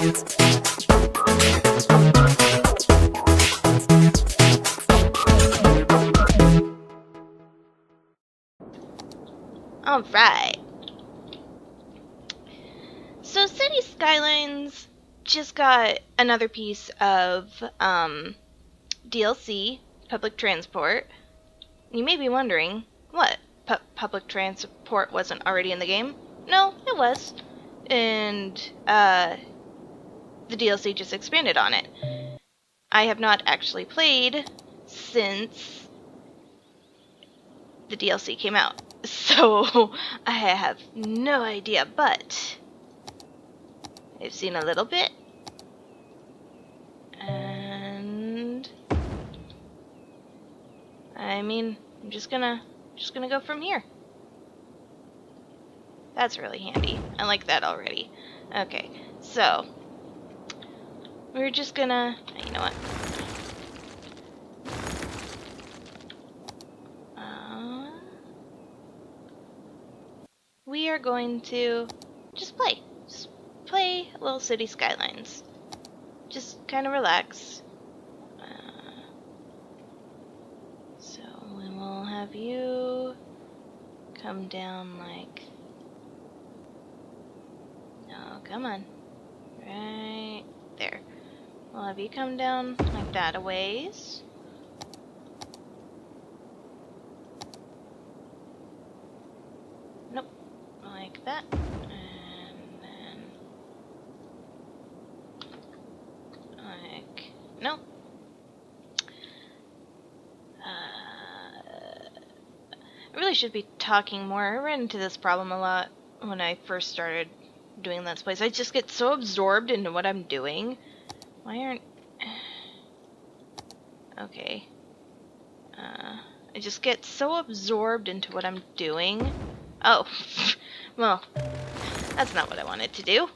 Alright. So City Skylines just got another piece of DLC, public transport. You may be wondering, what? Public transport wasn't already in the game? No, it was. And the DLC just expanded on it. I have not actually played since the DLC came out. So I have no idea, but I've seen a little bit. And I mean, I'm just gonna go from here. That's really handy. I like that already. Okay, so we're just gonna, you know what? We are going to just play a little City Skylines. Just kind of relax. So we will have you come down like, oh, come on, right there. We'll have you come down like that a ways. Nope, like that. And then like, no. I really should be talking more. I ran into this problem a lot when I first started doing Let's Plays. I just get so absorbed into what I'm doing. Why aren't... Okay. I just get so absorbed into what I'm doing. Oh. Well, that's not what I wanted to do.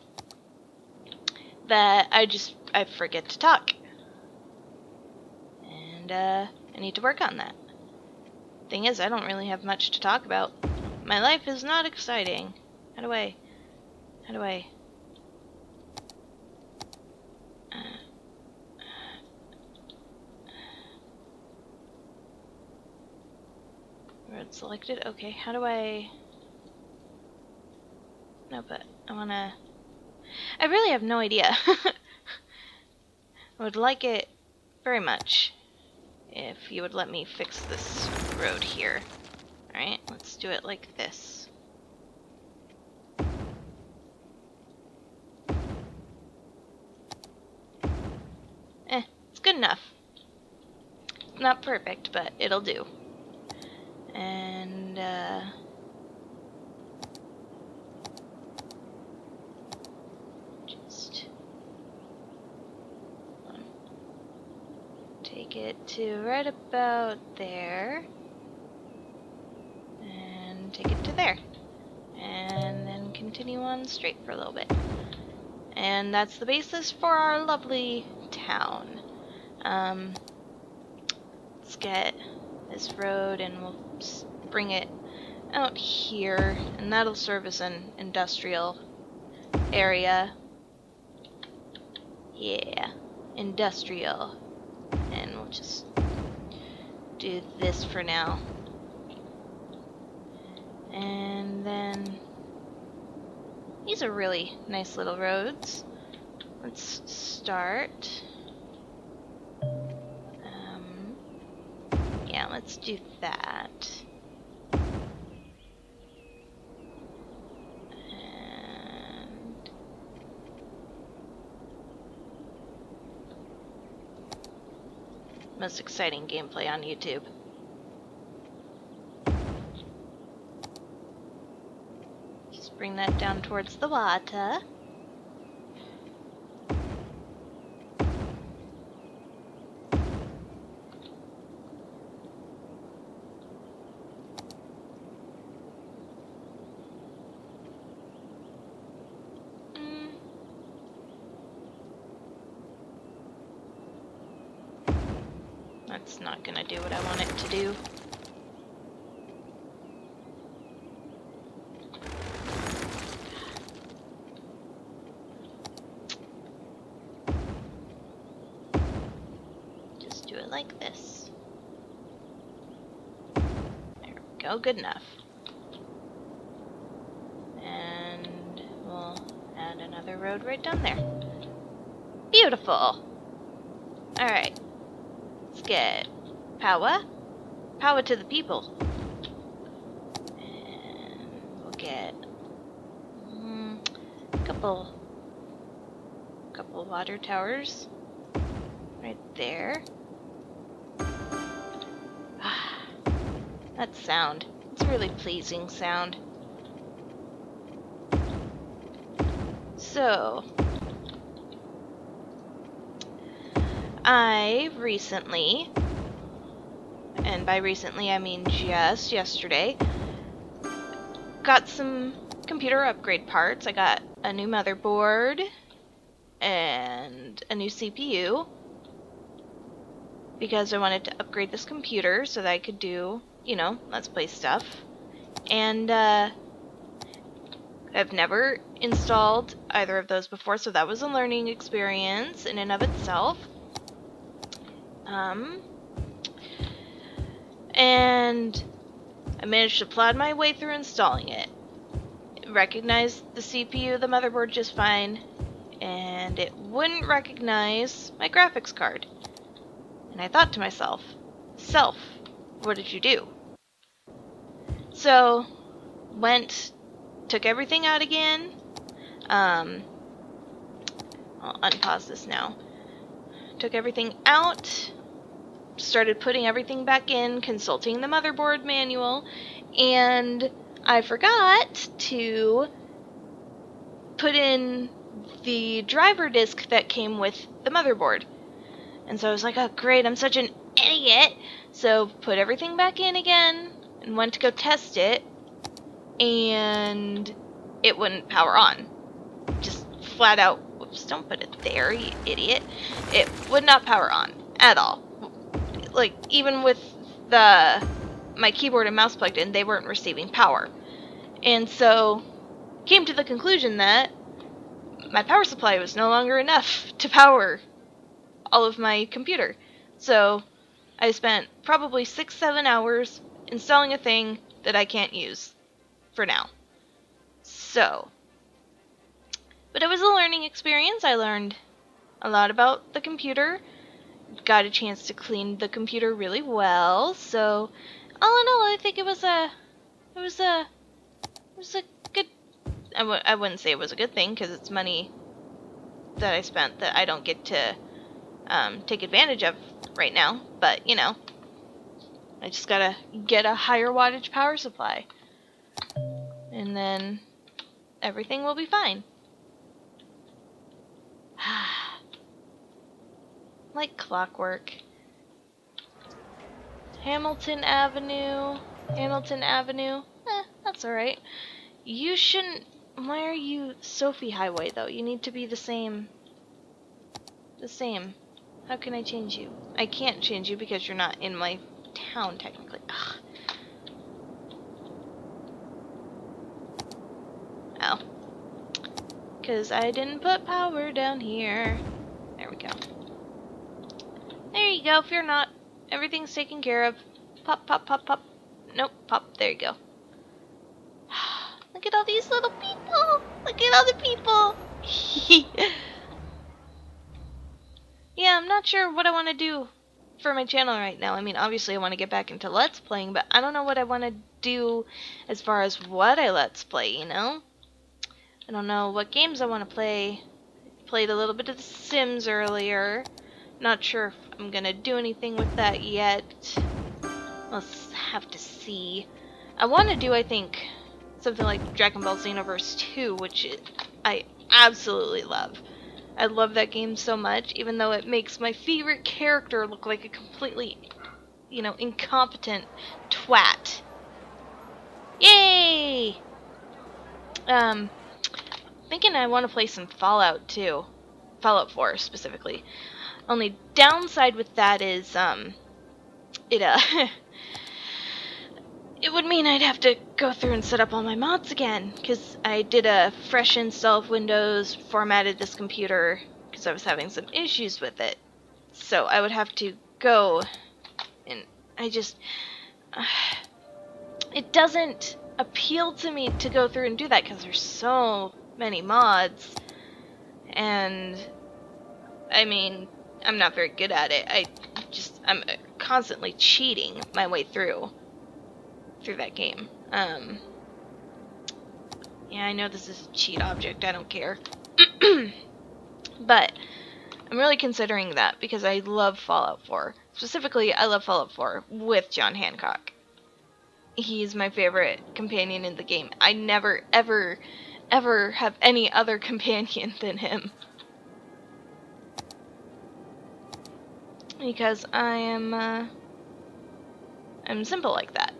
That I forget to talk. And, I need to work on that. Thing is, I don't really have much to talk about. My life is not exciting. How do I... Road selected? Okay, how do I... No, but I wanna... I really have no idea. I would like it very much if you would let me fix this road here. Alright, let's do it like this. It's good enough. Not perfect, but it'll do. And, just take it to right about there. And take it to there. And then continue on straight for a little bit. And that's the basis for our lovely town. Let's get this road and we'll bring it out here, and that'll serve as an industrial area. Yeah, industrial. And we'll just do this for now. And then these are really nice little roads. Let's start. Yeah, let's do that. And most exciting gameplay on YouTube. Just bring that down towards the water. That's not gonna do what I want it to do. like this. There we go, good enough. And we'll add another road right down there. Beautiful! Alright, let's get power. Power to the people. And we'll get a couple water towers right there. That sound. It's a really pleasing sound. So, I recently, and by recently I mean just yesterday, got some computer upgrade parts. I got a new motherboard and a new CPU because I wanted to upgrade this computer so that I could do, you know, Let's Play stuff. And I've never installed either of those before, so that was a learning experience in and of itself. And I managed to plod my way through installing it. It recognized the CPU, the motherboard just fine, and it wouldn't recognize my graphics card. And I thought to myself, Self, what did you do? So, took everything out again. I'll unpause this now. Took everything out, started putting everything back in, consulting the motherboard manual, and I forgot to put in the driver disk that came with the motherboard. And so I was like, oh great, I'm such an idiot. So put everything back in again and went to go test it, and it wouldn't power on. Just flat out, whoops, don't put it there, you idiot. It would not power on at all. Like, even with my keyboard and mouse plugged in, they weren't receiving power. And so, came to the conclusion that my power supply was no longer enough to power all of my computer. So, I spent probably 6-7 hours installing a thing that I can't use for now. So, but it was a learning experience. I learned a lot about the computer. Got a chance to clean the computer really well. So, all in all, I think it was a good. I wouldn't say it was a good thing because it's money that I spent that I don't get to take advantage of right now. But you know, I just gotta get a higher wattage power supply, and then everything will be fine. Like clockwork. Hamilton Avenue. That's alright. You shouldn't... Why are you Sophie Highway, though? You need to be the same. How can I change you? I can't change you because you're not in my town, technically. Ugh. Oh. Because I didn't put power down here. There we go. There you go, fear not. Everything's taken care of. Pop, pop, pop, pop. Nope, pop. There you go. Look at all these little people. Look at all the people. Yeah, I'm not sure what I want to do for my channel right now. I mean, obviously I want to get back into Let's Playing, but I don't know what I want to do as far as what I Let's Play, you know? I don't know what games I want to play. Played a little bit of The Sims earlier. Not sure if I'm gonna do anything with that yet. We'll have to see. I want to do, I think, something like Dragon Ball Xenoverse 2, which I absolutely love. I love that game so much, even though it makes my favorite character look like a completely, you know, incompetent twat. Yay! Thinking I want to play some Fallout too. Fallout 4 specifically. Only downside with that is, it would mean I'd have to go through and set up all my mods again, because I did a fresh install of Windows, formatted this computer, because I was having some issues with it. So I would have to go, and I just... it doesn't appeal to me to go through and do that because there's so many mods, and I mean, I'm not very good at it. I'm constantly cheating my way through that game. Yeah, I know this is a cheat object, I don't care. But I'm really considering that because I love Fallout 4. Specifically, I love Fallout 4 with John Hancock. He's my favorite companion in the game. I never, ever, ever have any other companion than him. Because I'm simple like that.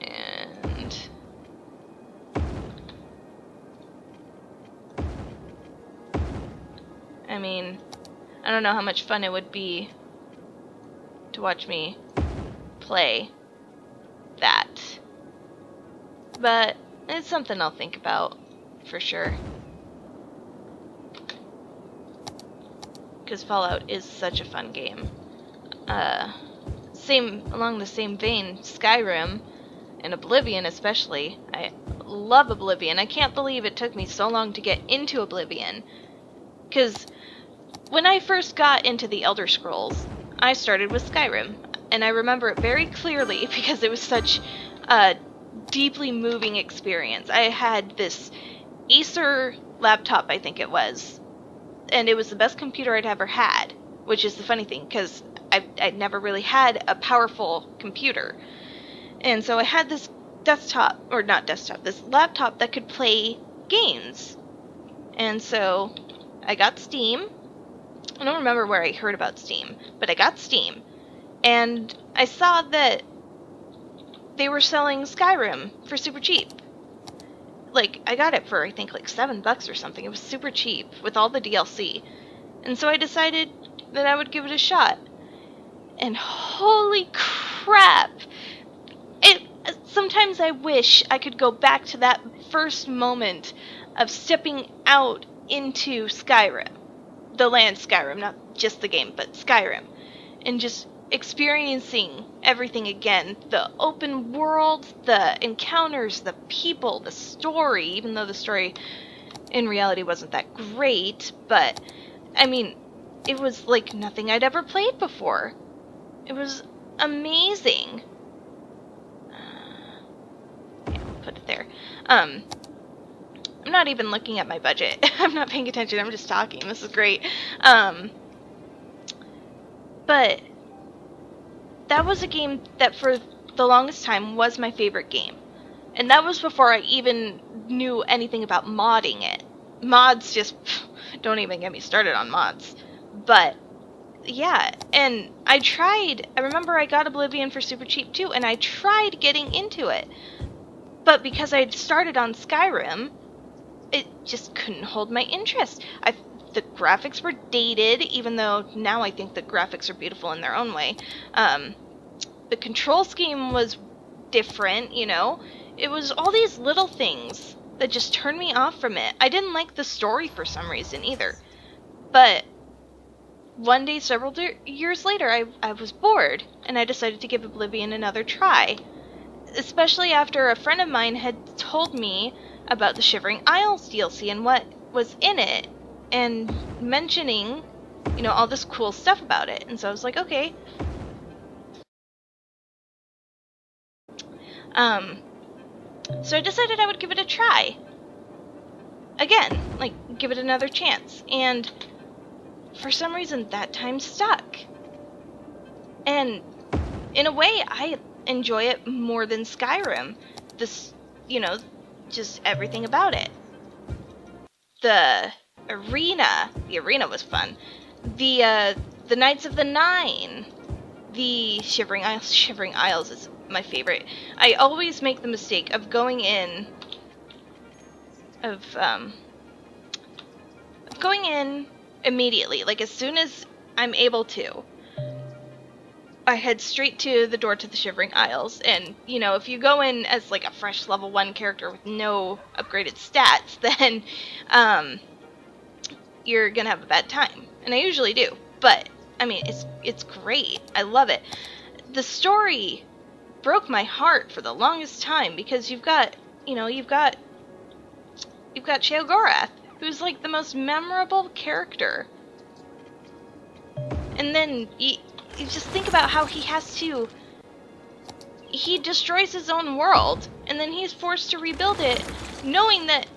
And I mean, I don't know how much fun it would be to watch me play that, but it's something I'll think about for sure. Because Fallout is such a fun game. Along the same vein, Skyrim and Oblivion especially. I love Oblivion. I can't believe it took me so long to get into Oblivion. Because when I first got into the Elder Scrolls, I started with Skyrim. And I remember it very clearly because it was such a deeply moving experience. I had this Acer laptop, I think it was. And it was the best computer I'd ever had, which is the funny thing, because I'd never really had a powerful computer. And so I had this this laptop that could play games. And so I got Steam. I don't remember where I heard about Steam, but I got Steam. And I saw that they were selling Skyrim for super cheap. Like, I got it for, I think, like $7 or something. It was super cheap with all the DLC. And so I decided that I would give it a shot. And holy crap! Sometimes I wish I could go back to that first moment of stepping out into Skyrim. The land Skyrim, not just the game, but Skyrim. And just experiencing everything again. The open world, the encounters, the people, the story, even though the story in reality wasn't that great, but I mean, it was like nothing I'd ever played before. It was amazing. Yeah, we'll put it there. I'm not even looking at my budget. I'm not paying attention, I'm just talking. This is great. But that was a game that for the longest time was my favorite game. And that was before I even knew anything about modding it. Mods just... don't even get me started on mods. But, yeah. And I remember I got Oblivion for super cheap too, and I tried getting into it. But because I'd started on Skyrim, it just couldn't hold my interest. The graphics were dated, even though now I think the graphics are beautiful in their own way. The control scheme was different, you know? It was all these little things that just turned me off from it. I didn't like the story for some reason either. But one day, several years later, I was bored, and I decided to give Oblivion another try. Especially after a friend of mine had told me about the Shivering Isles DLC and what was in it, and mentioning, you know, all this cool stuff about it. And so I was like, okay. So I decided I would give it a try. Again, like, give it another chance. And for some reason, that time stuck. And in a way, I enjoy it more than Skyrim. This, you know, just everything about it. The arena was fun. The Knights of the Nine, the Shivering Isles is my favorite. I always make the mistake of going in immediately, like as soon as I'm able to. I head straight to the door to the Shivering Isles, and, you know, if you go in as, like, a fresh level 1 character with no upgraded stats, then, you're gonna have a bad time. And I usually do. But I mean, it's great. I love it. The story broke my heart for the longest time because you've got Sheogorath, who's like the most memorable character. And then you just think about how he destroys his own world, and then he's forced to rebuild it, knowing that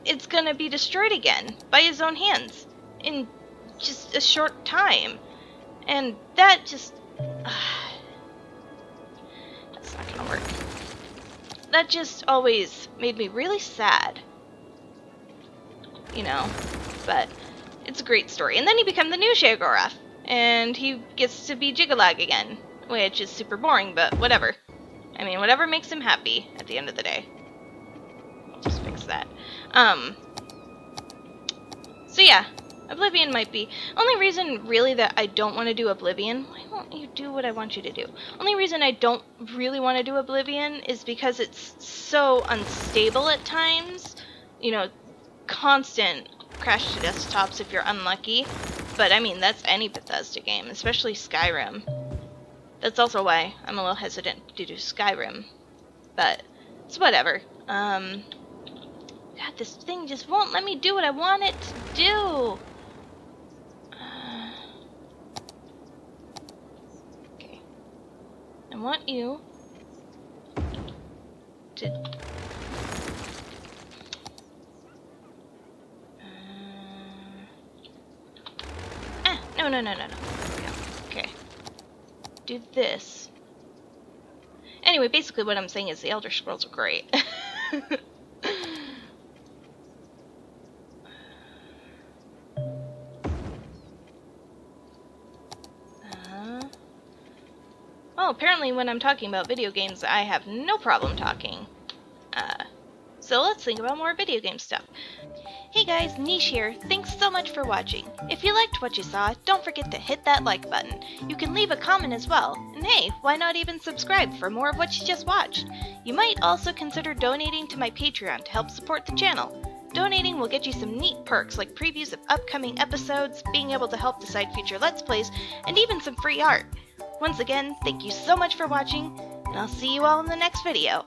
it's gonna be destroyed again by his own hands in just a short time. And that just... that's not gonna work. That just always made me really sad. You know, but it's a great story. And then he becomes the new Sheogorath, and he gets to be Jigalag again, which is super boring, but whatever. I mean, whatever makes him happy at the end of the day. I'll just fix that. So yeah, Oblivion might be... Only reason really that I don't want to do Oblivion... Why won't you do what I want you to do? Only reason I don't really want to do Oblivion is because it's so unstable at times. You know, constant crash to desktops if you're unlucky. But I mean, that's any Bethesda game, especially Skyrim. That's also why I'm a little hesitant to do Skyrim. But it's whatever. God, this thing just won't let me do what I want it to do. Okay. I want you to... No. There we go. Okay. Do this. Anyway, basically what I'm saying is the Elder Scrolls are great. Well, apparently when I'm talking about video games, I have no problem talking. So let's think about more video game stuff. Hey guys, Niche here. Thanks so much for watching. If you liked what you saw, don't forget to hit that like button. You can leave a comment as well. And hey, why not even subscribe for more of what you just watched? You might also consider donating to my Patreon to help support the channel. Donating will get you some neat perks like previews of upcoming episodes, being able to help decide future Let's Plays, and even some free art. Once again, thank you so much for watching, and I'll see you all in the next video.